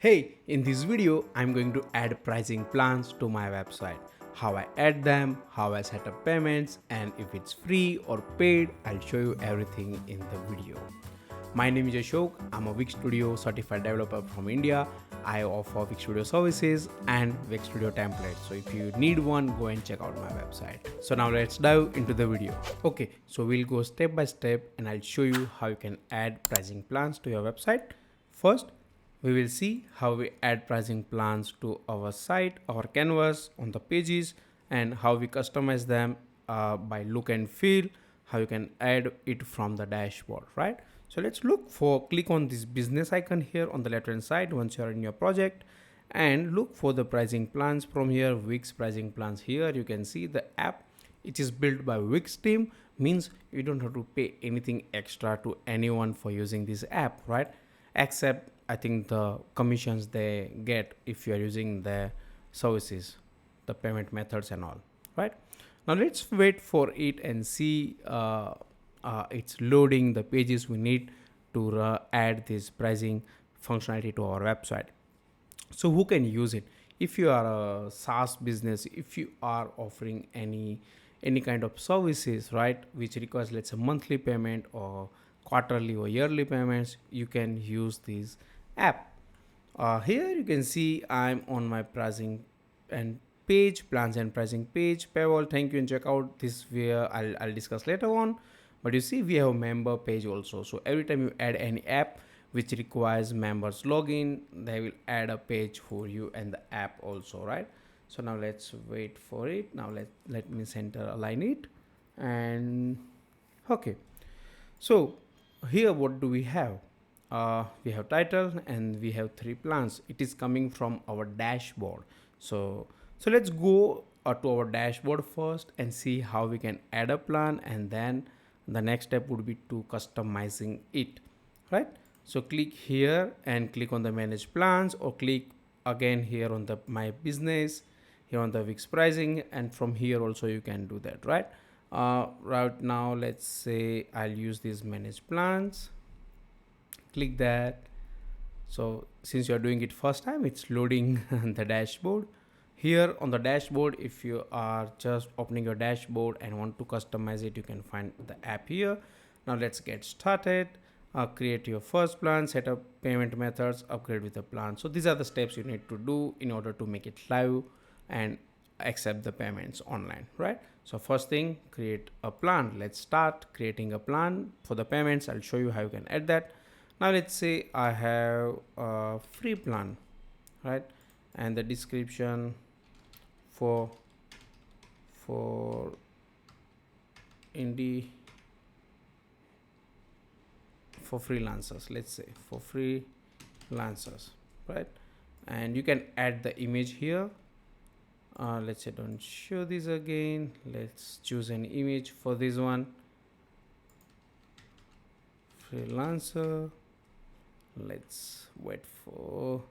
Hey, in this video, I'm going to add pricing plans to my website. How I add them, how I set up payments, and if it's free or paid, I'll show you everything in the video. My name is Ashok. I'm a Wix Studio certified developer from India. I offer Wix Studio services and Wix Studio templates. So if you need one, go and check out my website. So now let's dive into the video. Okay, so we'll go step by step and I'll show you how you can add pricing plans to your website. First, we will see how we add pricing plans to our site, our canvas on the pages, and how we customize them by look and feel, how you can add it from the dashboard, right? So let's click on this business icon here on the left hand side once you're in your project and look for the pricing plans from here. Wix pricing plans here. You can see the app. It is built by Wix team, means you don't have to pay anything extra to anyone for using this app, right? Except I think the commissions they get if you are using the services, the payment methods and all, right? Now let's wait for it and see it's loading the pages we need to add this pricing functionality to our website. So who can use it? If you are a SaaS business, if you are offering any kind of services, right, which requires let's say monthly payment or quarterly or yearly payments, you can use this app. Here you can see I'm on my pricing and page, plans and pricing page, paywall. Thank you and check out this where I'll discuss later on. But you see we have a member page also. So every time you add any app which requires members login, they will add a page for you and the app also, right? So now let's wait for it. Now let me center align it. And okay, so here what do we have? We have title and we have three plans. It is coming from our dashboard. So let's go to our dashboard first and see how we can add a plan, and then the next step would be to customizing it, right? So click here and click on the manage plans, or click again here on the my business, here on the Wix pricing, and from here also you can do that, right? Right now let's say I'll use these manage plans. Click that. So since you're doing it first time, it's loading the dashboard. Here on the dashboard, if you are just opening your dashboard and want to customize it, you can find the app here. Now let's get started. Create your first plan, set up payment methods, upgrade with the plan. So these are the steps you need to do in order to make it live and accept the payments online, right? So first thing, create a plan. Let's start creating a plan for the payments. I'll show you how you can add that. Now let's say I have a free plan, right? And the description for for indie for freelancers, let's say for freelancers, right? And you can add the image here. Let's say don't show this again. Let's choose an image for this one. Freelancer. Let's wait for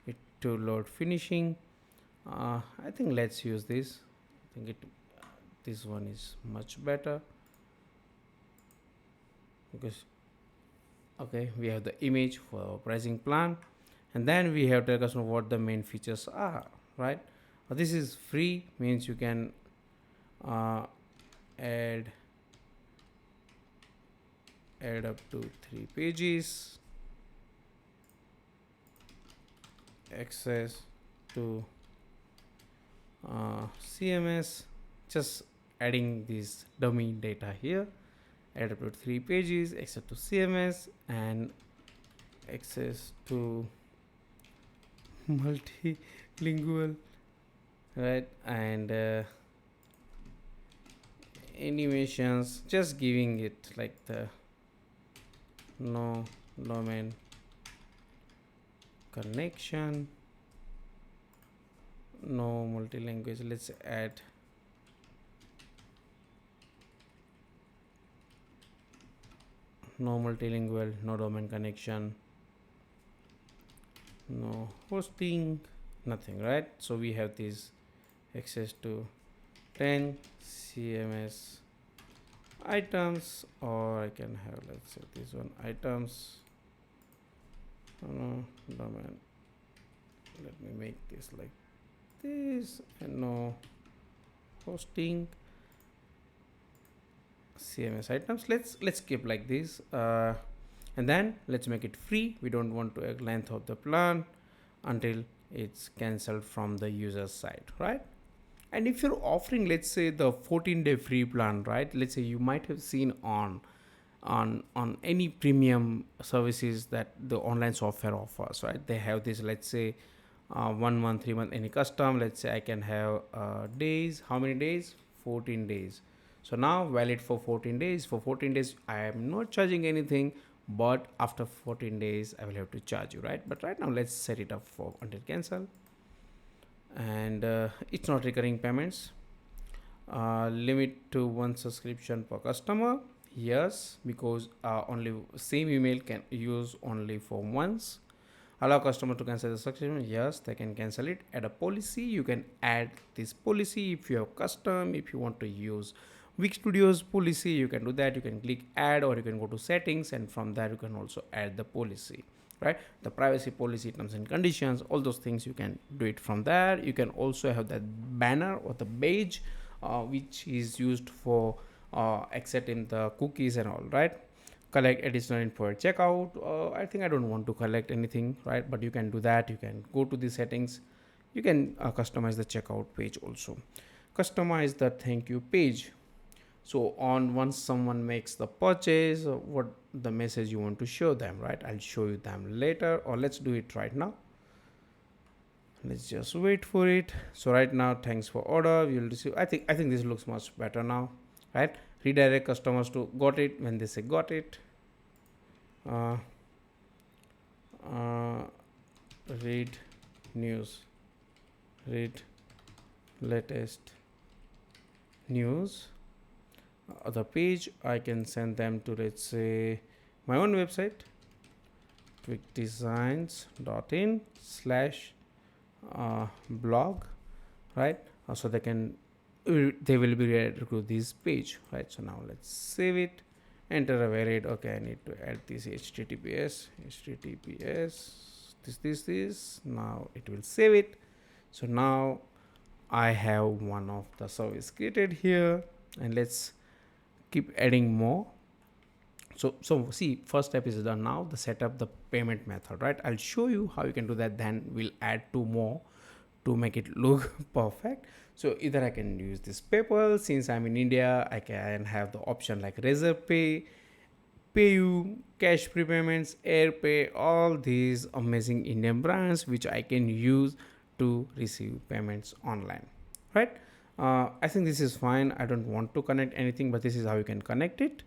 it to load finishing. I think let's use this. I think this one is much better because okay, we have the image for our pricing plan, and then we have to tell customer what the main features are, right? This is free, means you can add up to 3 pages, access to CMS, just adding this dummy data here, add up to 3 pages, access to CMS, and access to multilingual, right? And animations, just giving it like the no domain connection, no multi-language. Let's add no multilingual, no domain connection, no hosting, nothing, right? So we have this access to 10 CMS items, or I can have, let's say this one items, no domain let me make this like this, and no hosting CMS items. Let's keep like this, and then let's make it free. We don't want to length of the plan until it's cancelled from the user side, right? And if you're offering, let's say, the 14-day free plan, right? Let's say you might have seen on any premium services that the online software offers, right? They have this, let's say, 1 month, 3 month, any custom. Let's say I can have days. How many days? 14 days. So now valid for 14 days. For 14 days, I am not charging anything, but after 14 days, I will have to charge you, right? But right now, let's set it up for until cancel, and it's not recurring payments. Limit to one subscription per customer. Yes, because only same email can use only for once. Allow customer to cancel the subscription. Yes, they can cancel it. Add a policy. You can add this policy if you have custom. If you want to use Wix Studios policy, you can do that. You can click add, or you can go to settings, and from there you can also add the policy, right? The privacy policy, terms and conditions, all those things you can do it from there. You can also have that banner or the badge, which is used for accepting the cookies and all, right? Collect additional info at checkout. I think I don't want to collect anything, right? But you can do that. You can go to the settings. You can customize the checkout page also. Customize the thank you page. So on once someone makes the purchase, what the message you want to show them, right? I'll show you them later, or let's do it right now. Let's just wait for it. So right now, thanks for order, you'll receive. I think this looks much better now, right? Redirect customers to got it when they say got it. uh, uh, Read news, read latest news. The page I can send them to, let's say, my own website, twicdesigns.in/blog, right? So they will be ready to this page, right? So now let's save it, enter a variant. Okay, I need to add this https this. Now it will save it. So now I have one of the service created here, and let's keep adding more. So see, first step is done. Now the setup the payment method, right? I'll show you how you can do that, then we'll add two more to make it look perfect. So either I can use this PayPal. Since I'm in India, I can have the option like Razorpay, PayU, cash prepayments, AirPay, all these amazing Indian brands which I can use to receive payments online, right? I think this is fine. I don't want to connect anything, but this is how you can connect it.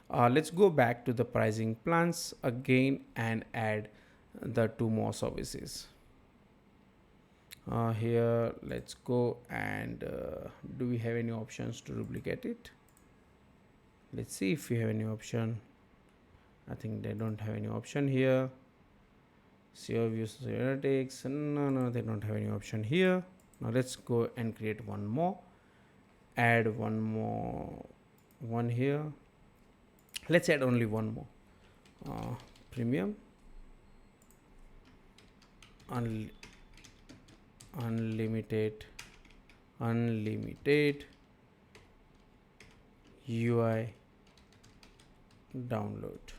Let's go back to the pricing plans again and add the two more services. Here, let's go and do we have any options to duplicate it? Let's see if we have any option. I think they don't have any option here. SEO views analytics. No, they don't have any option here. Now let's go and create one more. Add one more one here. Let's add only one more. Premium. Unlimited UI download.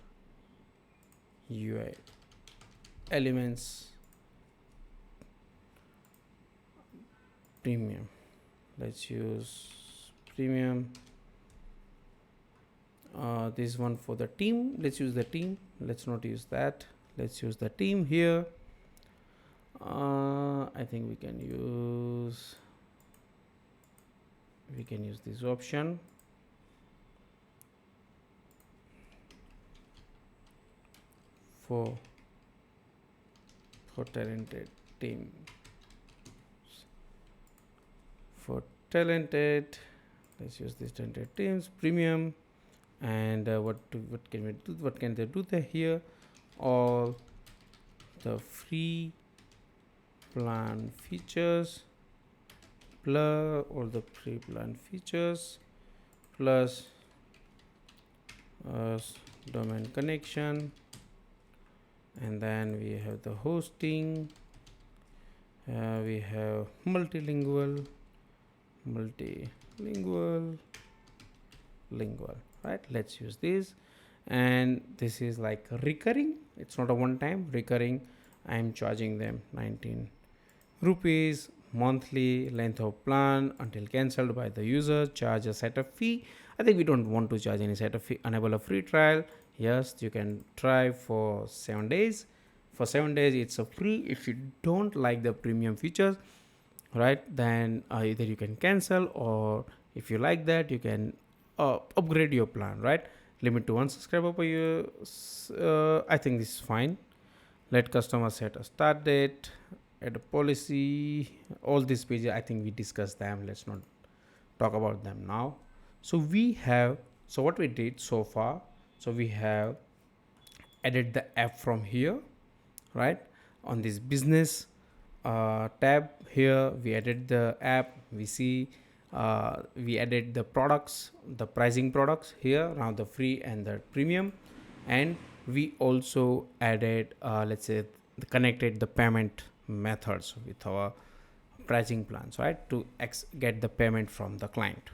UI elements premium. Let's use premium. This one for the team. Let's use the team. Let's not use that. Let's use the team here. I think we can use this option. For talented team. For talented, let's use this talented teams premium. And what can we do? What can they do there here? All the free plan features plus all the free plan features plus domain connection, and then we have the hosting, We have multilingual, lingual, right? Let's use this. And this is like recurring, it's not a one time recurring. I'm charging them 19 rupees monthly length of plan until cancelled by the user, charge a setup fee. I think we don't want to charge any setup fee. Enable a free trial. Yes, you can try for 7 days. For 7 days it's a free. If you don't like the premium features, right, then either you can cancel, or if you like that you can upgrade your plan, right? Limit to one subscriber per year. I think this is fine. Let customer set a start date, add a policy. All these pages I think we discussed them, let's not talk about them now. So what we did so far, so we have added the app from here, right? On this business tab here, we added the app. We see we added the products, the pricing products here, now the free and the premium. And we also added let's say connected the payment methods with our pricing plans, right, to get the payment from the client.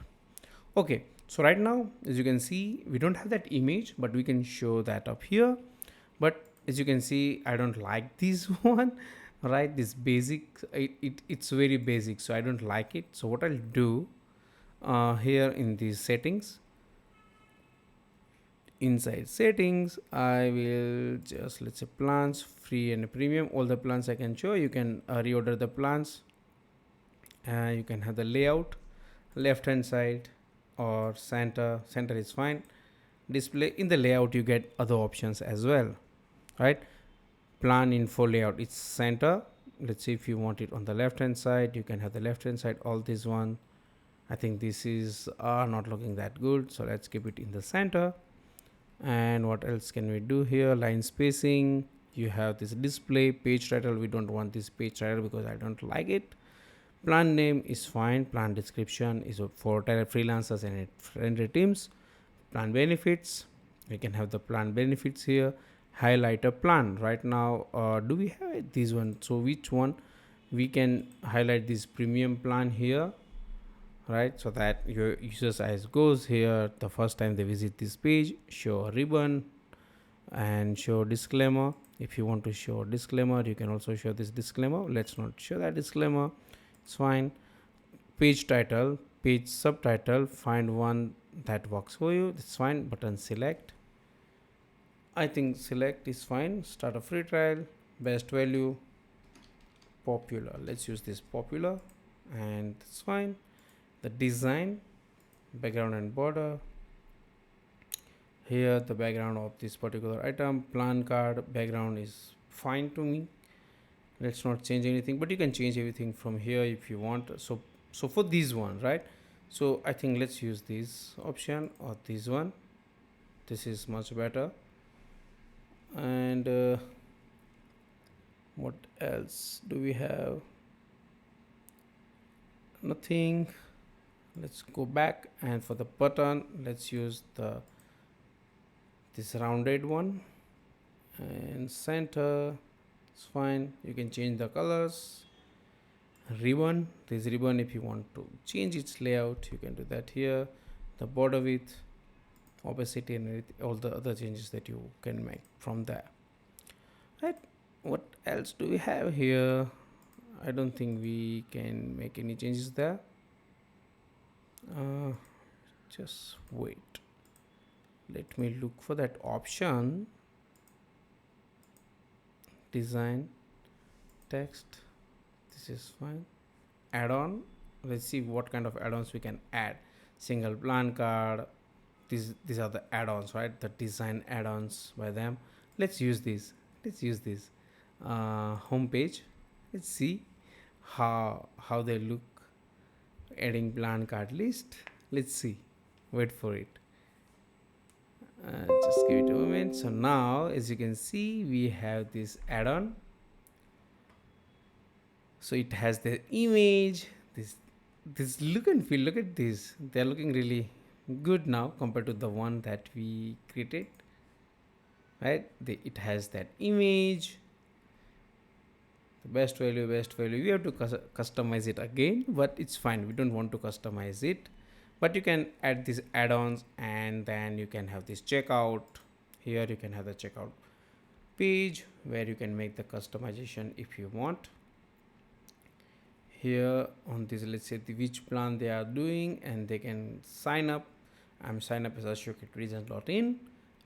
Okay, so right now as you can see we don't have that image, but we can show that up here. But as you can see I don't like this one, right? This basic, it's very basic, so I don't like it. So what I'll do here in these settings, inside settings, I will just, let's say plans, free and premium, all the plans I can show. You can reorder the plans. You can have the layout, left hand side or center is fine. Display, in the layout you get other options as well, right? Plan info layout, it's center. Let's see, if you want it on the left hand side, you can have the left hand side. All this one, I think this is not looking that good, so let's keep it in the center. And what else can we do here? Line spacing, you have this display. Page title, we don't want this page title because I don't like it. Plan name is fine. Plan description is for freelancers and friendly teams. Plan benefits, we can have the plan benefits here. Highlight a plan. Right now do we have this one? So which one? We can highlight this premium plan here, right, so that your users eyes goes here the first time they visit this page. Show a ribbon and show disclaimer. If you want to show disclaimer, you can also show this disclaimer. Let's not show that disclaimer, it's fine. Page title, page subtitle, find one that works for you, it's fine. Button select, I think select is fine. Start a free trial. Best value, popular, let's use this popular, and it's fine. The design, background and border, here the background of this particular item, plan card background is fine to me. Let's not change anything, but you can change everything from here if you want. So for this one, right, so I think let's use this option or this one. This is much better. And what else do we have? Nothing. Let's go back, and for the button let's use this rounded one, and center, it's fine. You can change the colors. Ribbon, this ribbon, if you want to change its layout you can do that here. The border width, opacity, and all the other changes that you can make from there, right? What else do we have here? I don't think we can make any changes there. Just wait, let me look for that option. Design, text, this is fine. Add-on, let's see what kind of add-ons we can add. Single plan card, these are the add-ons, right? The design add-ons by them. Let's use this. Home page, let's see how they look. Adding plan card list, let's see, wait for it. Just give it a moment. So now as you can see we have this add-on. So it has the image, this look and feel. Look at this, they're looking really good now compared to the one that we created, right? It has that image, best value, we have to customize it again, but it's fine, we don't want to customize it. But you can add these add-ons, and then you can have this checkout. Here you can have the checkout page where you can make the customization if you want. Here on this, let's say which plan they are doing, and they can sign up. I'm sign up as ashok@regions.in,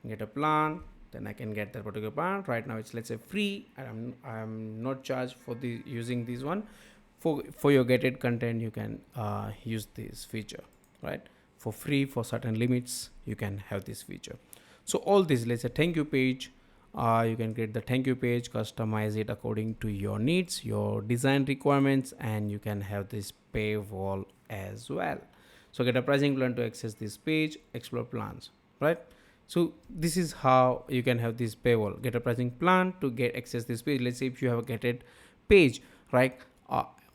get a plan, then I can get that particular plan. Right now it's, let's say, free. I'm not charged for the using this one. For your gated content, you can use this feature, right? For free, for certain limits, you can have this feature. So all this, let's say thank you page, you can create the thank you page, customize it according to your needs, your design requirements, and you can have this paywall as well. So get a pricing plan to access this page, explore plans, right? So this is how you can have this paywall, get a pricing plan to get access this page. Let's say if you have a gated page, right,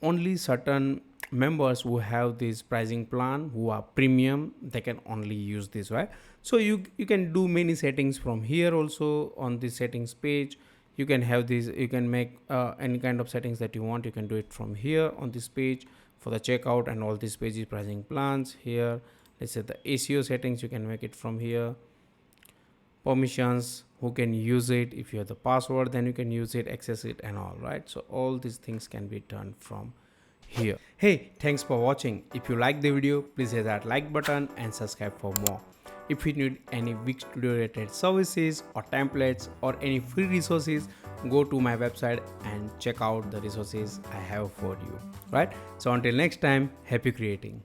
only certain members who have this pricing plan, who are premium, they can only use this, right? So you can do many settings from here. Also on the settings page, you can have this, you can make any kind of settings that you want, you can do it from here on this page. For the checkout and all these pages, pricing plans here, let's say the SEO settings, you can make it from here. Permissions, who can use it, if you have the password, then you can use it, access it and all, right? So all these things can be done from here. Hey, thanks for watching. If you like the video, please hit that like button and subscribe for more. If you need any Wix Studio related services or templates or any free resources, go to my website and check out the resources I have for you, right? So until next time, happy creating.